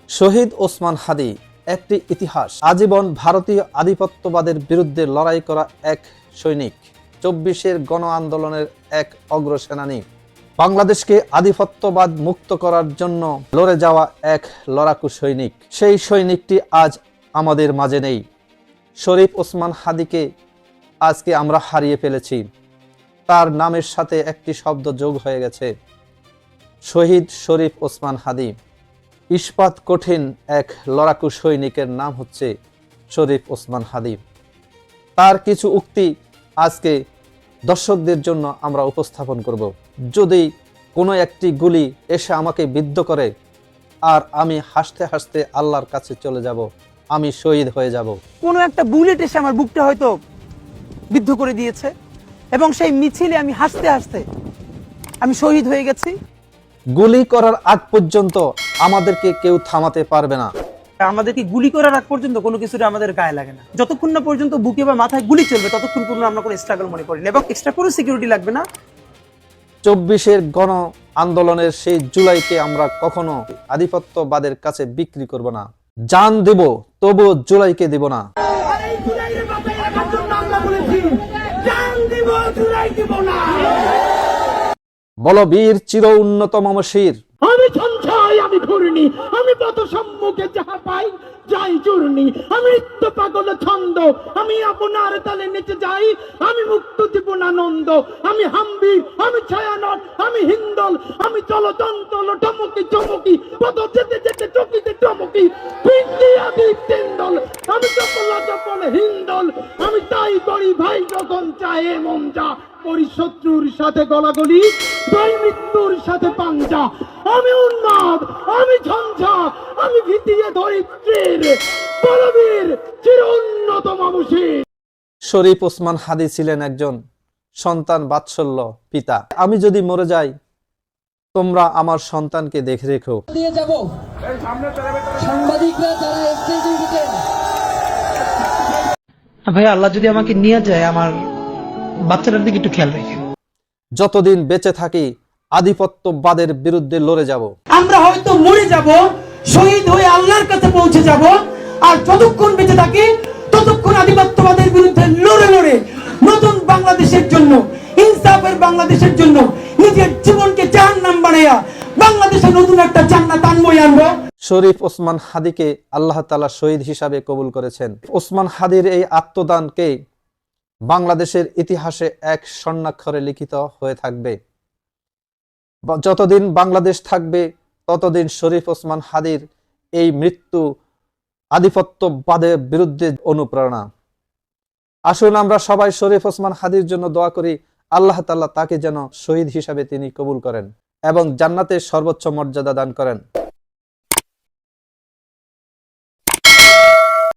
শহীদ ওসমান হাদী একটি ইতিহাস। আজীবন ভারতীয় আধিপত্যবাদের বিরুদ্ধে লড়াই করা এক সৈনিক, ২৪-এর গণ আন্দোলনের এক অগ্রসেনানী, বাংলাদেশকে আধিপত্যবাদ মুক্ত করার জন্য লড়ে যাওয়া এক লড়াকু সৈনিক। সেই সৈনিকটি আজ আমাদের মাঝে নেই। শরীফ ওসমান হাদীকে আজকে আমরা হারিয়ে ফেলেছি। তার নামের সাথে একটি শব্দ যোগ হয়ে গেছে, শহীদ শরীফ ওসমান হাদী। ইস্পাত কঠিন এক লড়াকু সৈনিকের নাম হচ্ছে শরীফ ওসমান হাদী। তার কিছু উক্তি আজকে দর্শকদের জন্য আমরা উপস্থাপন করব। যদি কোনো একটি গুলি এসে আমাকে বিদ্ধ করে আর আমি হাসতে হাসতে আল্লাহর কাছে চলে যাব, আমি শহীদ হয়ে যাব। কোনো একটা বুলেট এসে আমার বুকটা হয়তো বিদ্ধ করে দিয়েছে এবং সেই মিছিলে আমি হাসতে হাসতে আমি শহীদ হয়ে গেছি। গুলি করার আগ পর্যন্ত আমাদেরকে কেউ থামাতে পারবে না। আমাদেরকে গুলি করার আগ পর্যন্ত কোনো কিছুটা আমাদের গায়ে লাগে না। যতক্ষণ না পর্যন্ত বুকে বা মাথায় গুলি চলবে ততক্ষণ পর্যন্ত আমরা কোনো স্ট্রাগল মনে করি না এবং এক্সট্রা কোনো সিকিউরিটি লাগবে না। ২৪-এর গণ আন্দোলনের সেই জুলাইকে আমরা কখনো আধিপত্যবাদের কাছে বিক্রি করব না। জান দেব তবু জুলাইকে দেব না। বলো বীর চির উন্নত মমশির। আমি সঞ্চয়, আমি ঘূর্ণি, আমি পথ সম্মুখে যাহা পাই যাই চূর্ণি, আমি নিত্য পাগল ছন্দ, আমি আপনার তালে নেচে যাই, আমি মুক্ত জীবনানন্দ, আমি হাম্বির, আমি ছায়ানট, আমি হিন্দল, আমি চলচঞ্চল টমকি চমকি, পথ যেতে যেতে চকিতে চমকি, পিন্ডি আদি তেন্দল, আমি চপলা চপল হিন্দল, আমি তাই করি ভাই যখন চাহে মন যা, করি শত্রুর সাথে গলাগলি, দুই মৃত্যুর সাথে পাঞ্জা, আমি উন্মাদ, আমি ঝঞ্ঝা, আমি ভিতিয়ে ধরিত্রীর বলবীর চির উন্নত মমশির। শরীফ ওসমান হাদী ছিলেন একজন সন্তান বাৎসল্য পিতা। আমি যদি মরে যাই তোমরা আমার সন্তানকে দেখে রেখো। দিয়ে যাব সাংবাদিকরা যারা স্টেজে উঠেছেন। ভাই আল্লাহ যদি আমাকে নিয়ে যায় আমার বাচ্চাটার দিকে একটু খেয়াল রাখেন। যতদিন বেঁচে থাকি আধিপত্যবাদের বিরুদ্ধে লড়ে যাব। আমরা হয়তো মরে যাব, শহীদ হয়ে আল্লাহর কাছে পৌঁছে যাব, আর যতক্ষণ বেঁচে থাকি ততক্ষণ আধিপত্যবাদের বিরুদ্ধে লড়ে লড়ে নতুন বাংলাদেশের জন্য, ইনসাফের বাংলাদেশের জন্য নিজের জীবনকে জাহান্নাম বানাইয়া বাংলাদেশে নতুন একটা জান্নাত আনবই আনবো। শরীফ ওসমান হাদীকে আল্লাহ তাআলা শহীদ হিসাবে কবুল করেছেন। ওসমান হাদীর এই আত্মদানকে বাংলাদেশের ইতিহাসে এক স্বর্ণাক্ষরে লিখিত হয়ে থাকবে। যতদিন বাংলাদেশ থাকবে ততদিন শরীফ ওসমান হাদীর এই মৃত্যু আধিপত্যবাদের বিরুদ্ধে অনুপ্রেরণা। আসুন আমরা সবাই শরীফ ওসমান হাদীর জন্য দোয়া করি, আল্লাহ তাআলা তাকে যেন শহীদ হিসাবে তিনি কবুল করেন এবং জান্নাতের সর্বোচ্চ মর্যাদা দান করেন।